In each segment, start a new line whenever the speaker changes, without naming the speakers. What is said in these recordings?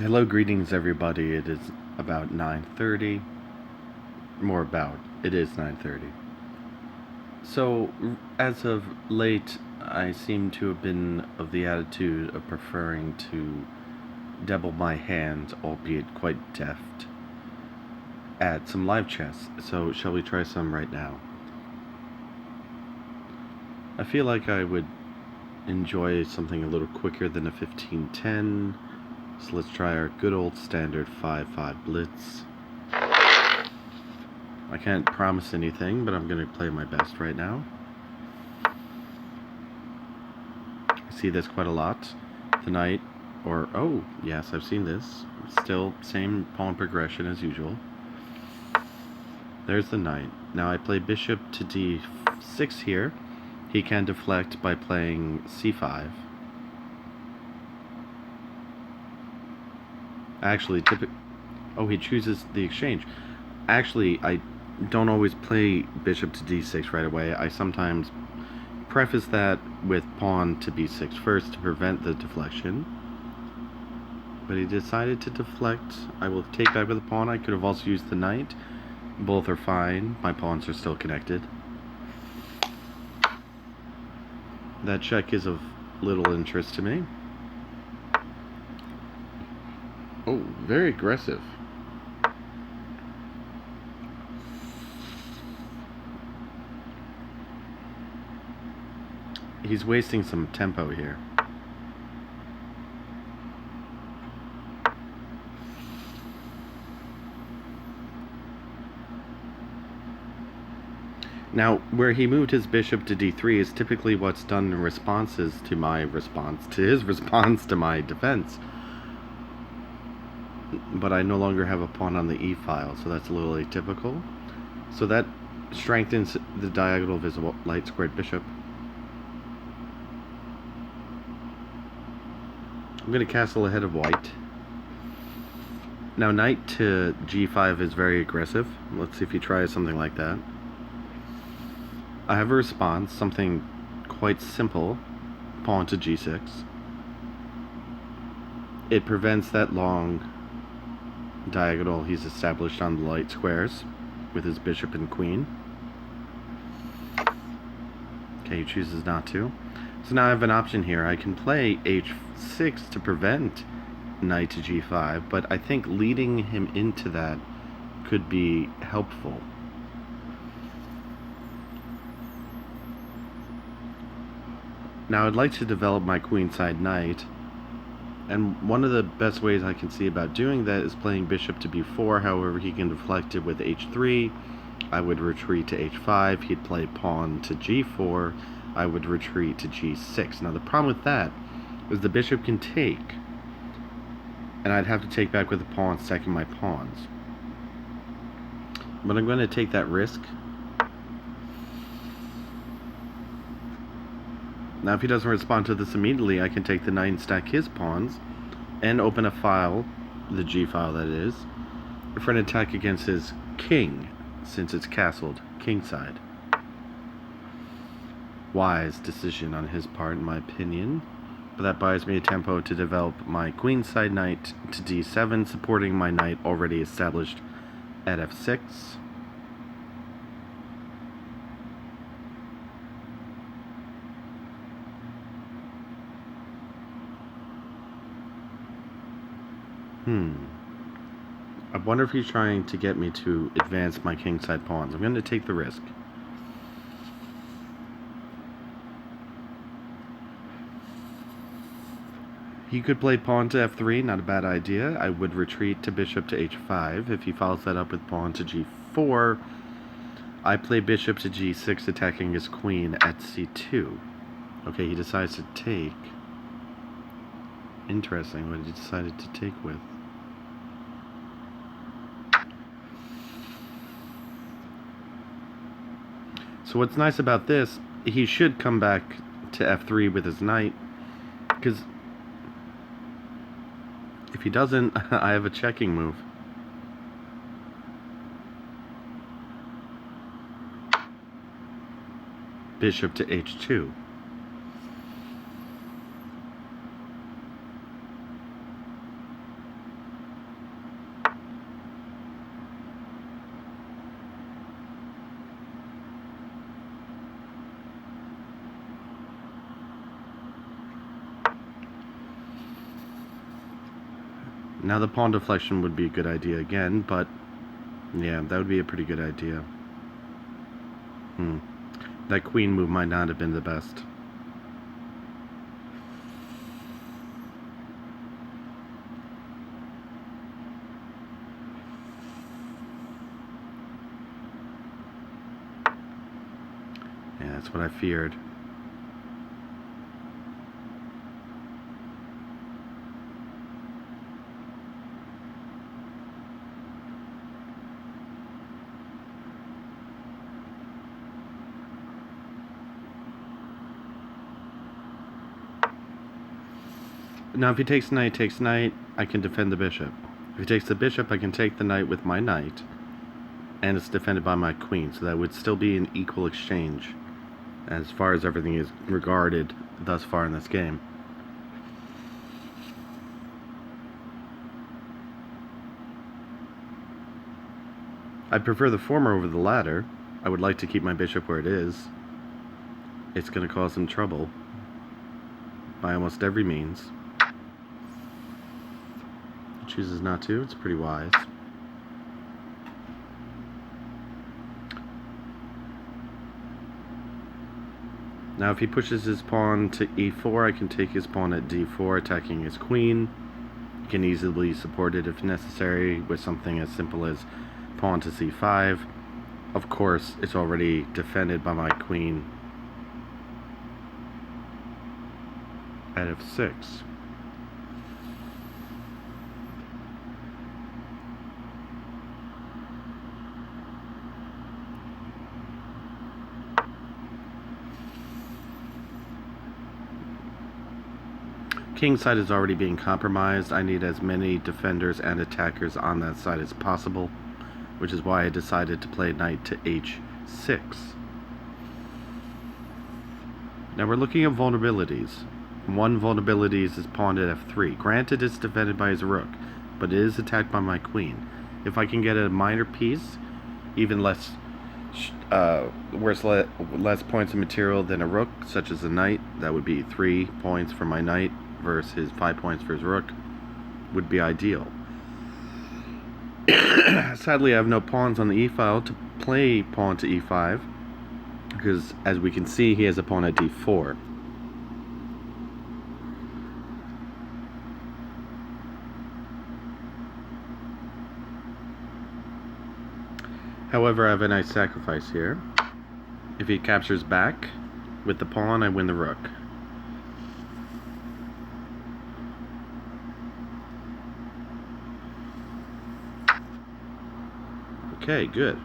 Hello, greetings everybody. It is about 9:30. It is 9:30. So, as of late, I seem to have been of the attitude of preferring to double my hand, albeit quite deft, at some live chess. So, shall we try some right now? I feel like I would enjoy something a little quicker than a 15-10. So let's try our good old standard 5-5 blitz. I can't promise anything, but I'm going to play my best right now. I see this quite a lot. The knight, oh, yes, I've seen this. Still, same pawn progression as usual. There's the knight. Now I play bishop to d6 here. He can deflect by playing c5. Actually, oh, he chooses the exchange. Actually, I don't always play bishop to d6 right away. I sometimes preface that with pawn to b6 first to prevent the deflection. But he decided to deflect. I will take back with the pawn. I could have also used the knight. Both are fine. My pawns are still connected. That check is of little interest to me. Oh, very aggressive. He's wasting some tempo here. Now, where he moved his bishop to d3 is typically what's done in responses to my response, to his response to my defense. But I no longer have a pawn on the e file, so that's a little atypical. So that strengthens the diagonal of his light squared bishop. I'm going to castle ahead of white. Now knight to g5 is very aggressive. Let's see if he tries something like that. I have a response, something quite simple. Pawn to g6. It prevents that long diagonal he's established on the light squares with his bishop and queen. Okay, he chooses not to. So now I have an option here. I can play h6 to prevent knight to g5, but I think leading him into that could be helpful. Now I'd like to develop my queenside knight, and one of the best ways I can see about doing that is playing bishop to b4. However, he can deflect it with h3. I would retreat to h5. He'd play pawn to g4. I would retreat to g6. Now the problem with that is the bishop can take, and I'd have to take back with the pawn, stacking my pawns. But I'm going to take that risk. Now if he doesn't respond to this immediately, I can take the knight and stack his pawns and open a file, the g file that is, for an attack against his king, since it's castled kingside. Wise decision on his part, in my opinion. But that buys me a tempo to develop my queenside knight to d7, supporting my knight already established at f6. I wonder if he's trying to get me to advance my kingside pawns. I'm going to take the risk. He could play pawn to f3, not a bad idea. I would retreat to bishop to h5. If he follows that up with pawn to g4, I play bishop to g6, attacking his queen at c2. Okay, he decides to take. Interesting what he decided to take with. So what's nice about this, he should come back to f3 with his knight, because if he doesn't, I have a checking move. Bishop to h2. Now the pawn deflection would be a good idea again, but yeah, that would be a pretty good idea. That queen move might not have been the best. Yeah, that's what I feared. Now, if he takes knight, I can defend the bishop. If he takes the bishop, I can take the knight with my knight, and it's defended by my queen, so that would still be an equal exchange as far as everything is regarded thus far in this game. I prefer the former over the latter. I would like to keep my bishop where it is. It's going to cause some trouble by almost every means. He chooses not to. It's pretty wise. Now if he pushes his pawn to e4, I can take his pawn at d4, attacking his queen. He can easily support it if necessary with something as simple as pawn to c5. Of course, it's already defended by my queen at f6. King's side is already being compromised. I need as many defenders and attackers on that side as possible, which is why I decided to play knight to h6. Now we're looking at vulnerabilities. One vulnerability is his pawn at f3. Granted, it's defended by his rook, but it is attacked by my queen. If I can get a minor piece, even less worth less points of material than a rook, such as a knight, that would be 3 points for my knight versus 5 points for his rook, would be ideal. Sadly, I have no pawns on the e-file to play pawn to e5, because as we can see, he has a pawn at d4. However, I have a nice sacrifice here. If he captures back with the pawn, I win the rook. Okay, good.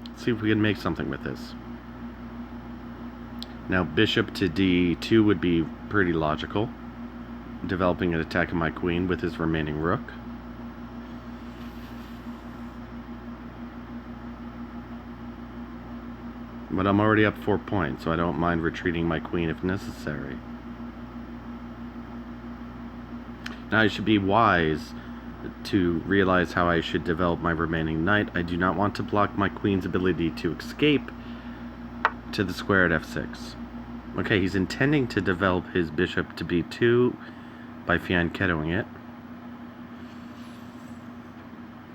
Let's see if we can make something with this. Now, bishop to d2 would be pretty logical. Developing an attack on my queen with his remaining rook. But I'm already up 4 points, so I don't mind retreating my queen if necessary. Now, I should be wise to realize how I should develop my remaining knight. I do not want to block my queen's ability to escape to the square at f6. Okay, he's intending to develop his bishop to b2 by fianchettoing it.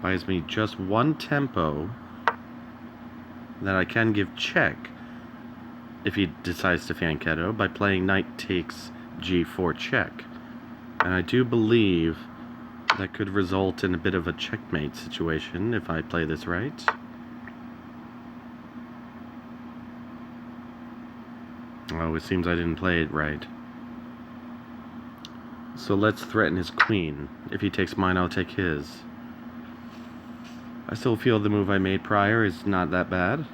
Buys me just one tempo that I can give check if he decides to fianchetto by playing knight takes g4 check. And I do believe that could result in a bit of a checkmate situation if I play this right. Oh, it seems I didn't play it right. So let's threaten his queen. If he takes mine, I'll take his. I still feel the move I made prior is not that bad.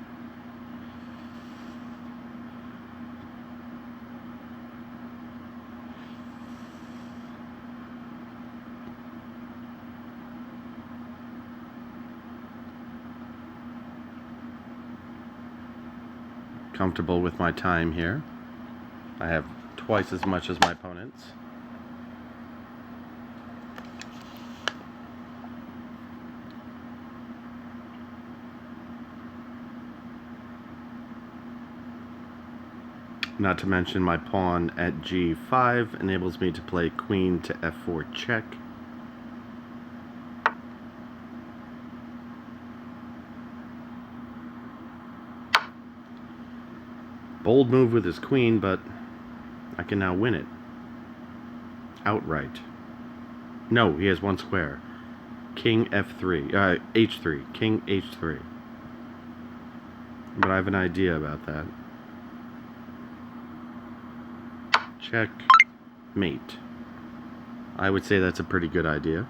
Comfortable with my time here. I have twice as much as my opponents. Not to mention my pawn at g5 enables me to play queen to f4 check. Bold move with his queen, but I can now win it. Outright. No, he has one square. King F3. H3. King H3. But I have an idea about that. Check. Mate. I would say that's a pretty good idea.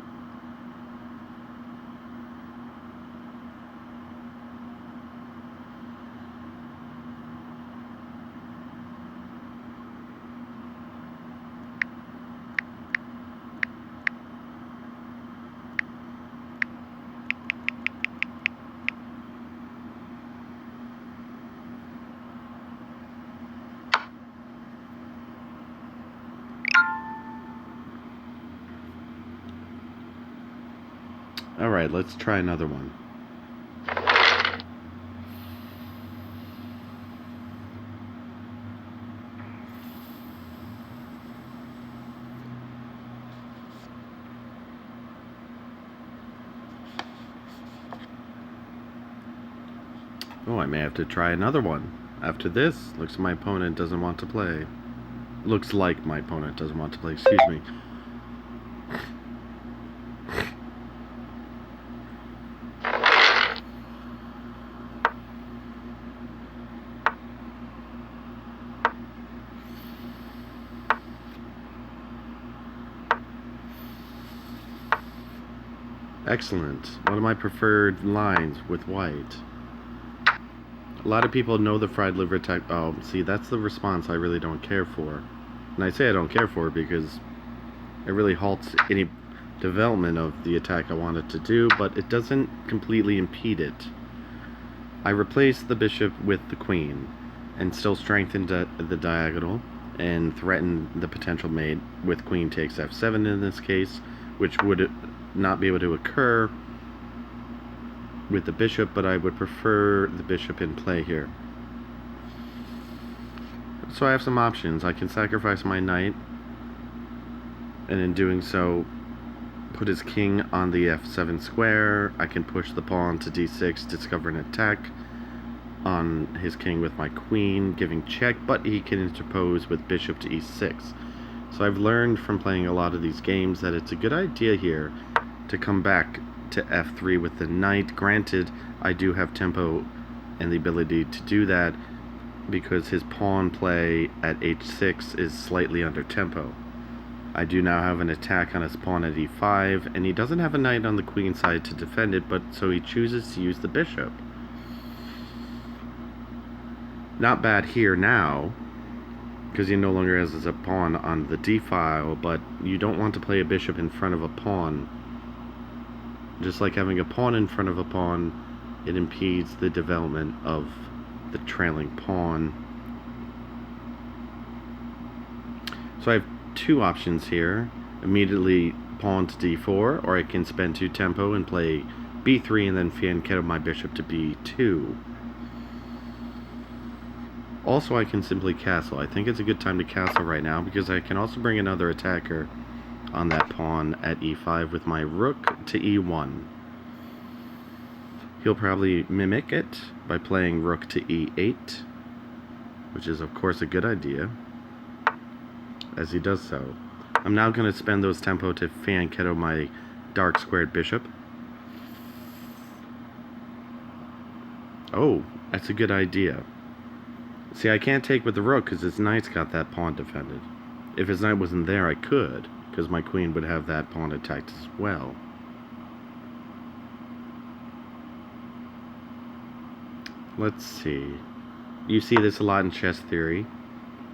Alright, let's try another one. Oh, I may have to try another one. After this, looks like my opponent doesn't want to play. Looks like my opponent doesn't want to play, excuse me. Excellent. One of my preferred lines with white. A lot of people know the fried liver attack. Oh, see, that's the response I really don't care for. And I say I don't care for it because it really halts any development of the attack I wanted to do, but it doesn't completely impede it. I replaced the bishop with the queen and still strengthened the diagonal and threatened the potential mate with queen takes f7 in this case, which would not be able to occur with the bishop, but I would prefer the bishop in play here. So I have some options. I can sacrifice my knight, and in doing so put his king on the f7 square. I can push the pawn to d6, discover an attack on his king with my queen, giving check, but he can interpose with bishop to e6. So I've learned from playing a lot of these games that it's a good idea here to come back to f3 with the knight. Granted, I do have tempo and the ability to do that because his pawn play at h6 is slightly under tempo. I do now have an attack on his pawn at e5, and he doesn't have a knight on the queen side to defend it, but so he chooses to use the bishop. Not bad here now, because he no longer has his pawn on the d-file, but you don't want to play a bishop in front of a pawn. Just like having a pawn in front of a pawn, it impedes the development of the trailing pawn. So I have two options here. Immediately pawn to d4, or I can spend 2 tempo and play b3 and then fianchetto my bishop to b2. Also, I can simply castle. I think it's a good time to castle right now because I can also bring another attacker on that pawn at e5 with my rook to e1. He'll probably mimic it by playing rook to e8, which is of course a good idea, as he does so. I'm now going to spend those tempo to fianchetto my dark squared bishop. Oh, that's a good idea. See, I can't take with the rook because his knight's got that pawn defended. If his knight wasn't there, I could, because my queen would have that pawn attacked as well. Let's see. You see this a lot in chess theory.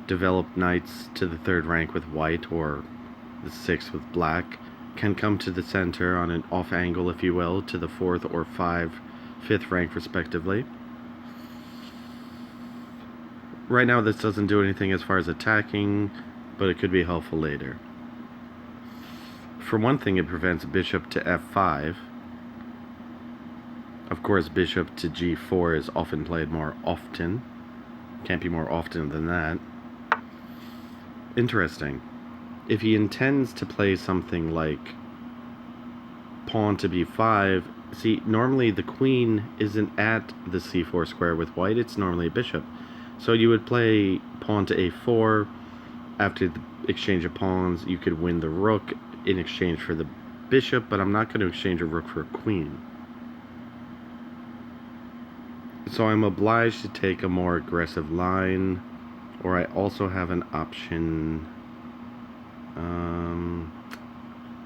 Develop knights to the 3rd rank with white, or the 6th with black, can come to the center on an off angle, if you will, to the 4th or 5th rank respectively. Right now this doesn't do anything as far as attacking, but it could be helpful later. For one thing, it prevents bishop to f5. Of course, bishop to g4 is often played more often. Can't be more often than that. Interesting. If he intends to play something like pawn to b5, see, normally the queen isn't at the c4 square with white, it's normally a bishop. So you would play pawn to a4. After the exchange of pawns, you could win the rook in exchange for the bishop, but I'm not going to exchange a rook for a queen. So I'm obliged to take a more aggressive line, or I also have an option.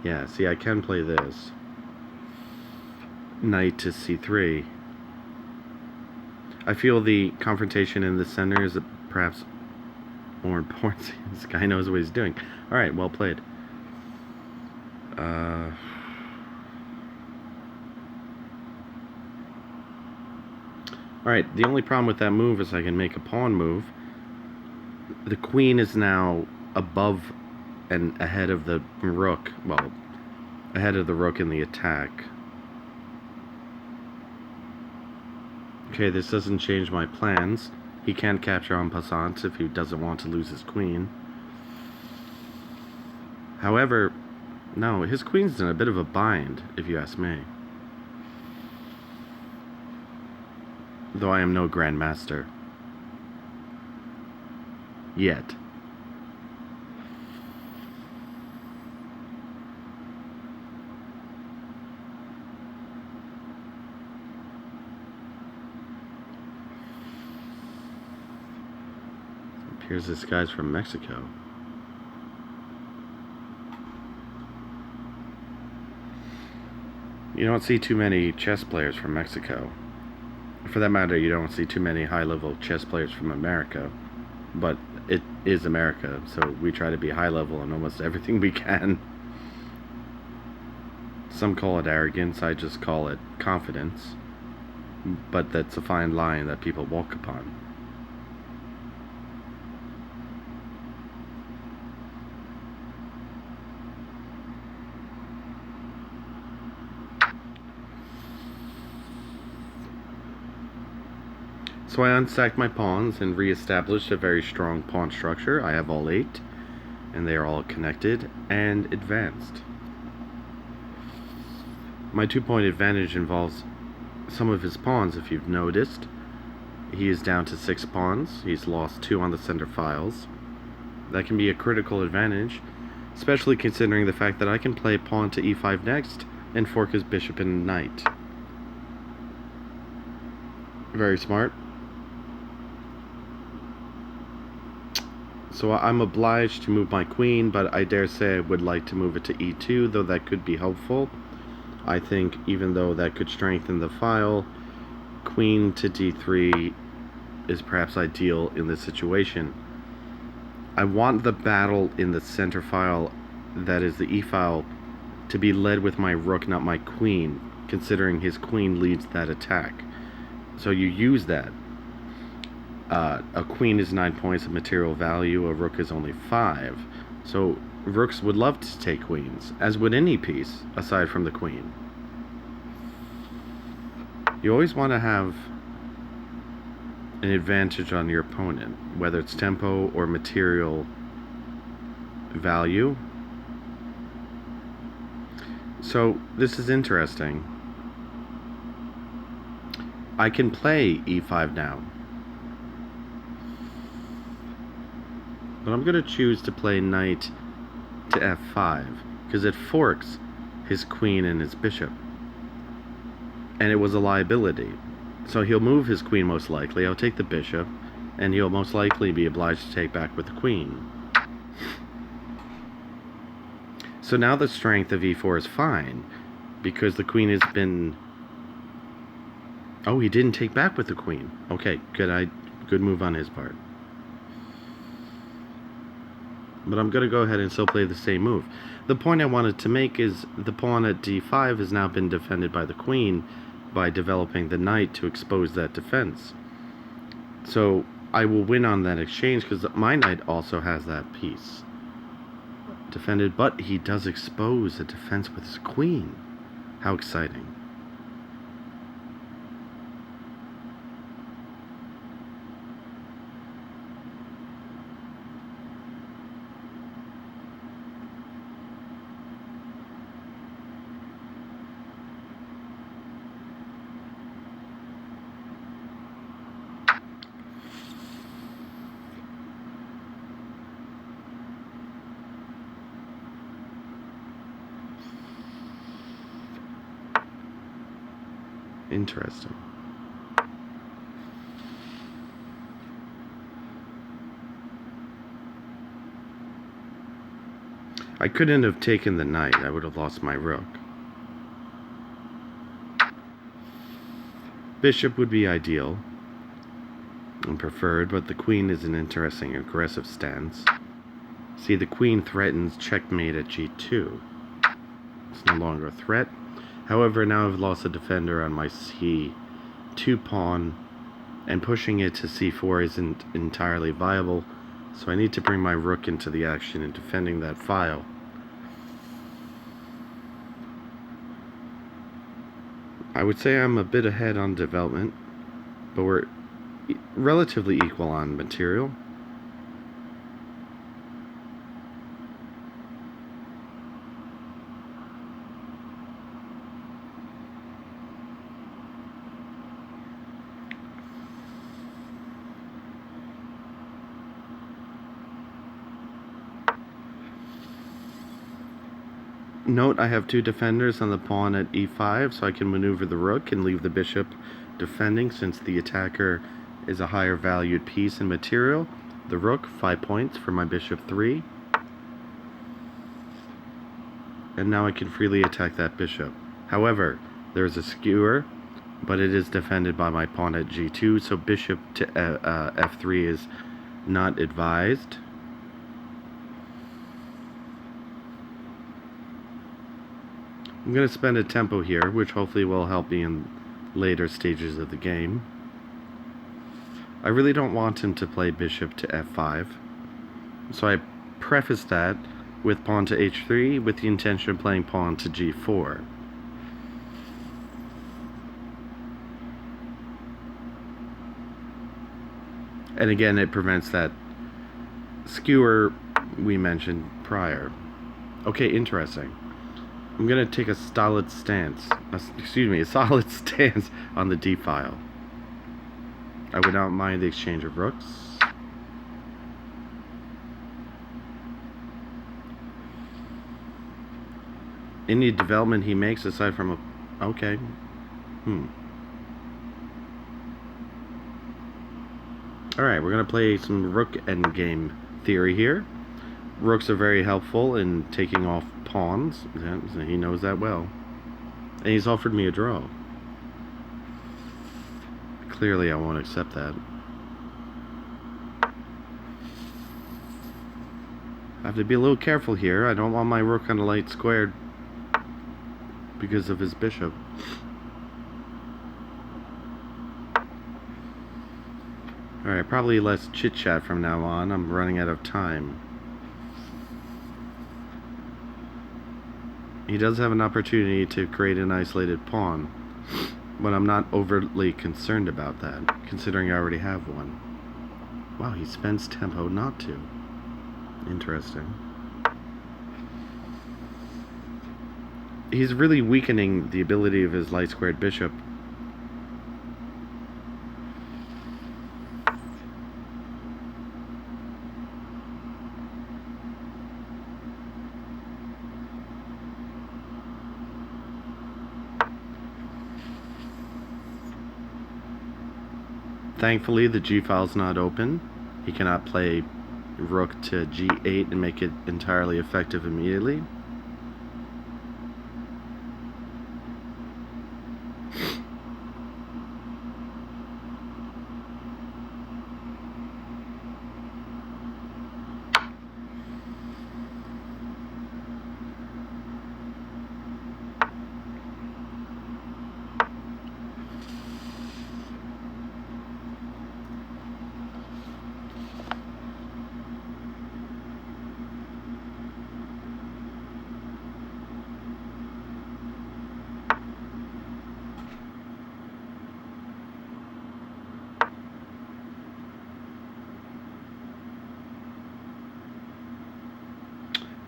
Yeah, see, I can play this. Knight to c3. I feel the confrontation in the center is perhaps more important. This guy knows what he's doing. Alright, well played. Alright, the only problem with that move is I can make a pawn move. The queen is now above and ahead of the rook. Well, ahead of the rook in the attack. Okay, this doesn't change my plans. He can capture en passant if he doesn't want to lose his queen. However, no, his queen's in a bit of a bind, if you ask me. Though I am no grandmaster. Yet. It appears this guy's from Mexico. You don't see too many chess players from Mexico. For that matter, you don't see too many high-level chess players from America. But it is America, so we try to be high-level in almost everything we can. Some call it arrogance, I just call it confidence. But that's a fine line that people walk upon. So I unstacked my pawns and re-established a very strong pawn structure. I have all 8, and they are all connected and advanced. My 2-point advantage involves some of his pawns, if you've noticed. He is down to 6 pawns. He's lost 2 on the center files. That can be a critical advantage, especially considering the fact that I can play pawn to e5 next and fork his bishop and knight. Very smart. So I'm obliged to move my queen, but I dare say I would like to move it to e2, though that could be helpful. I think even though that could strengthen the file, queen to d3 is perhaps ideal in this situation. I want the battle in the center file, that is the e file, to be led with my rook, not my queen, considering his queen leads that attack. So you use that. A queen is 9 points of material value, a rook is only 5. So rooks would love to take queens, as would any piece, aside from the queen. You always want to have an advantage on your opponent, whether it's tempo or material value. So this is interesting. I can play e5 now, but I'm going to choose to play knight to f5 because it forks his queen and his bishop, and it was a liability. So he'll move his queen most likely, I'll take the bishop, and he'll most likely be obliged to take back with the queen. So now the strength of e4 is fine, because the queen has been... Oh, he didn't take back with the queen. Okay, good move on his part. But I'm going to go ahead and still play the same move. The point I wanted to make is the pawn at d5 has now been defended by the queen by developing the knight to expose that defense. So I will win on that exchange because my knight also has that piece defended, but he does expose a defense with his queen. How exciting. Interesting. I couldn't have taken the knight. I would have lost my rook. Bishop would be ideal and preferred, but the queen is an interesting aggressive stance. See, the queen threatens checkmate at g2. It's no longer a threat. However, now I've lost a defender on my c2 pawn, and pushing it to c4 isn't entirely viable, so I need to bring my rook into the action in defending that file. I would say I'm a bit ahead on development, but we're relatively equal on material. Note I have two defenders on the pawn at e5, so I can maneuver the rook and leave the bishop defending since the attacker is a higher valued piece in material. The rook, 5 points for my bishop 3. And now I can freely attack that bishop. However, there's a skewer, but it is defended by my pawn at g2, so bishop to f3 is not advised. I'm going to spend a tempo here, which hopefully will help me in later stages of the game. I really don't want him to play bishop to f5, so I preface that with pawn to h3 with the intention of playing pawn to g4. And again, it prevents that skewer we mentioned prior. Okay, interesting. I'm going to take a solid stance. A solid stance on the d file. I would not mind the exchange of rooks. Any development he makes aside from a... Okay. Alright, we're going to play some rook endgame theory here. Rooks are very helpful in taking off pawns. He knows that well. And he's offered me a draw. Clearly I won't accept that. I have to be a little careful here. I don't want my rook on the light squared because of his bishop. Alright, probably less chit-chat from now on. I'm running out of time. He does have an opportunity to create an isolated pawn, but I'm not overtly concerned about that, considering I already have one. Wow, he spends tempo not to. Interesting. He's really weakening the ability of his light-squared bishop. Thankfully, the g-file's not open. He cannot play rook to g8 and make it entirely effective immediately.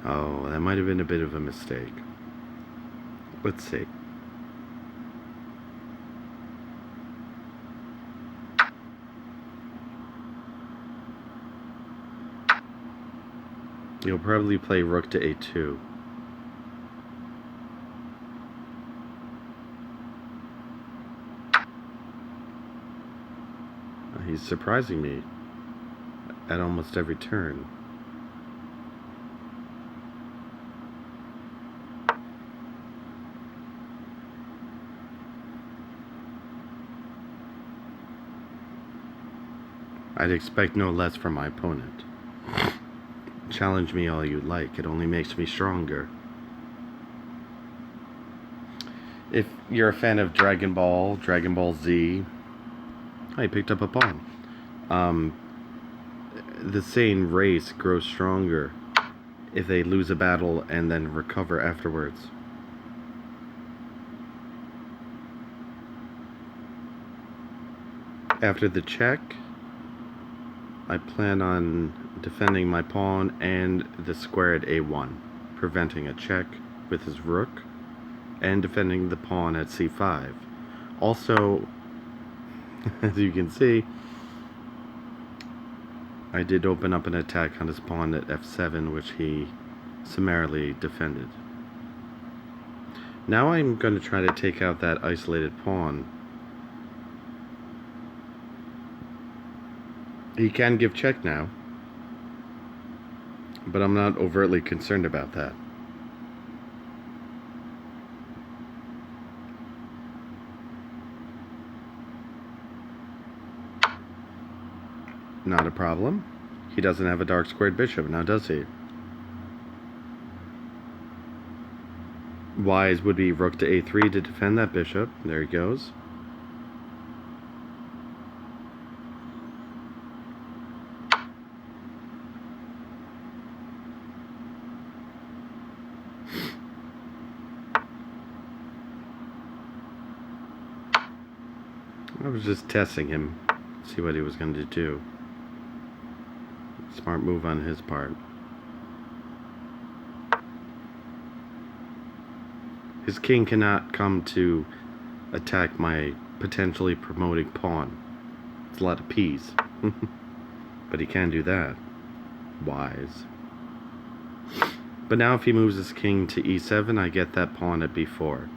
Oh, that might have been a bit of a mistake. Let's see. You'll probably play rook to a2. He's surprising me at almost every turn. I'd expect no less from my opponent. Challenge me all you like, it only makes me stronger. If you're a fan of Dragon Ball Z, I picked up a pawn. The Saiyan race grows stronger if they lose a battle and then recover afterwards. After the check, I plan on defending my pawn and the square at a1, preventing a check with his rook, and defending the pawn at c5. Also, as you can see, I did open up an attack on his pawn at f7, which he summarily defended. Now I'm going to try to take out that isolated pawn. He can give check now, but I'm not overtly concerned about that. Not a problem. He doesn't have a dark squared bishop, now does he? Wise would be rook to a3 to defend that bishop. There he goes. I was just testing him, see what he was going to do. Smart move on his part. His king cannot come to attack my potentially promoting pawn. It's a lot of peas. But he can do that. Wise. But now if he moves his king to e7, I get that pawn at b4.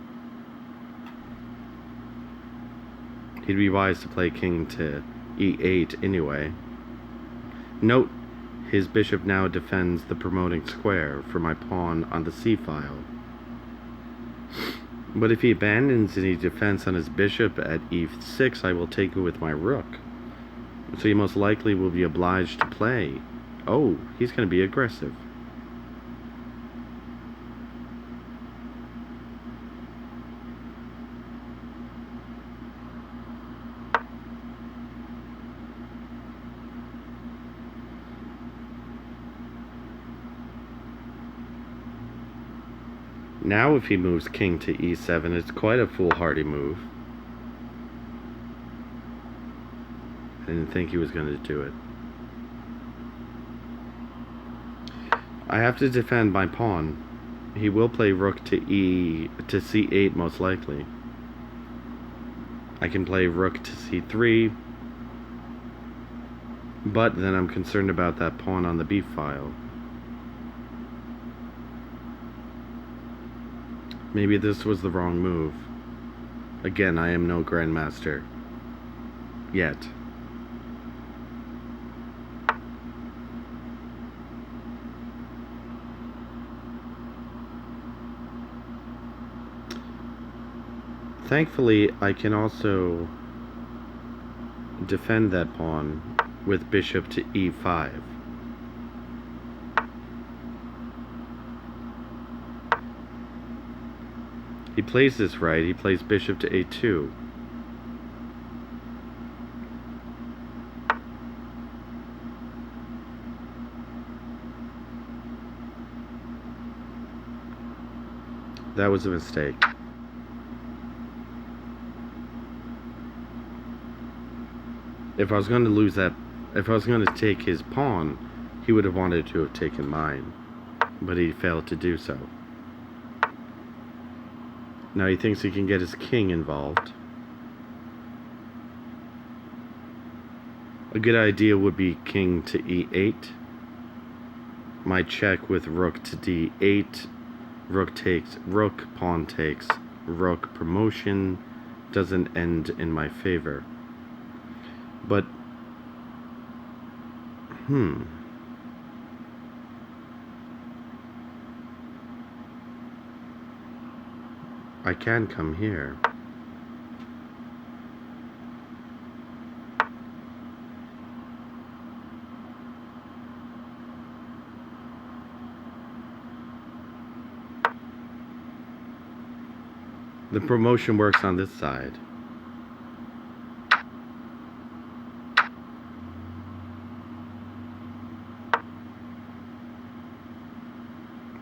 He'd be wise to play king to e8 anyway. Note, his bishop now defends the promoting square for my pawn on the c-file. But if he abandons any defense on his bishop at e6, I will take it with my rook. So he most likely will be obliged to play. Oh, he's going to be aggressive. Now if he moves king to e7, it's quite a foolhardy move. I didn't think he was going to do it. I have to defend my pawn. He will play rook to c8 most likely. I can play rook to c3, but then I'm concerned about that pawn on the b file. Maybe this was the wrong move. Again, I am no grandmaster. Yet. Thankfully, I can also defend that pawn with bishop to e5. He plays this right. He plays bishop to a2. That was a mistake. If I was going to lose that, if I was going to take his pawn, he would have wanted to have taken mine, but he failed to do so. Now he thinks he can get his king involved. A good idea would be king to e8. My check with rook to d8. Rook takes, rook, pawn takes, rook. Promotion doesn't end in my favor. But I can come here. The promotion works on this side.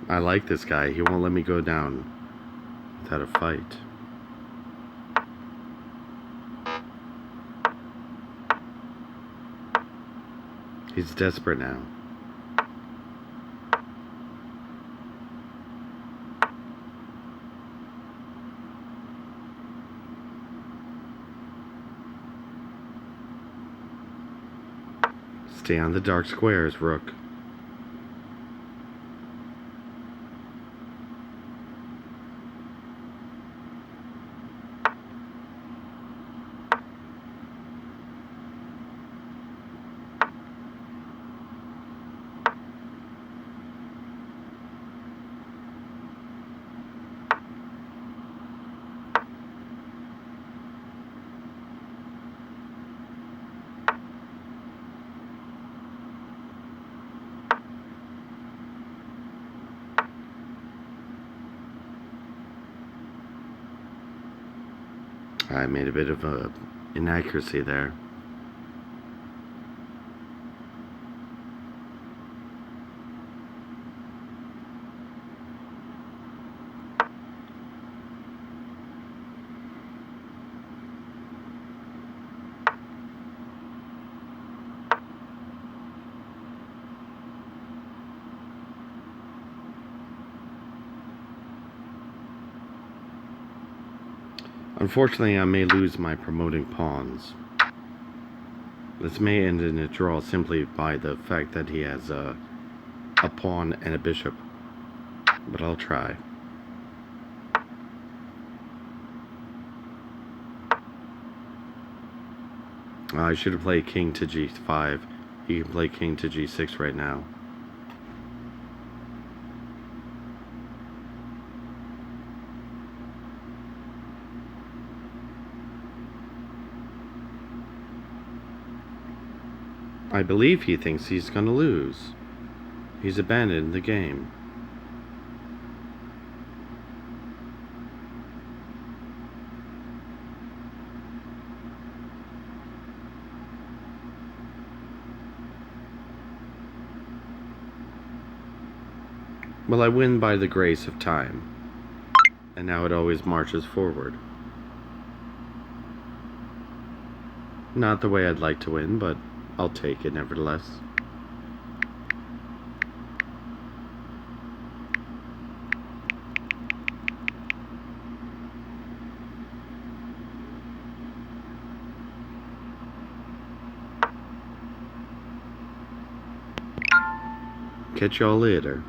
I like this guy. He won't let me go down without a fight. He's desperate now. Stay on the dark squares, rook. I made a bit of a inaccuracy there. Unfortunately, I may lose my promoting pawns. This may end in a draw simply by the fact that he has a pawn and a bishop. But I'll try. I should have played king to g5. He can play king to g6 right now. I believe he thinks he's going to lose. He's abandoned the game. Well, I win by the grace of time. And now it always marches forward. Not the way I'd like to win, but I'll take it nevertheless. Catch y'all later.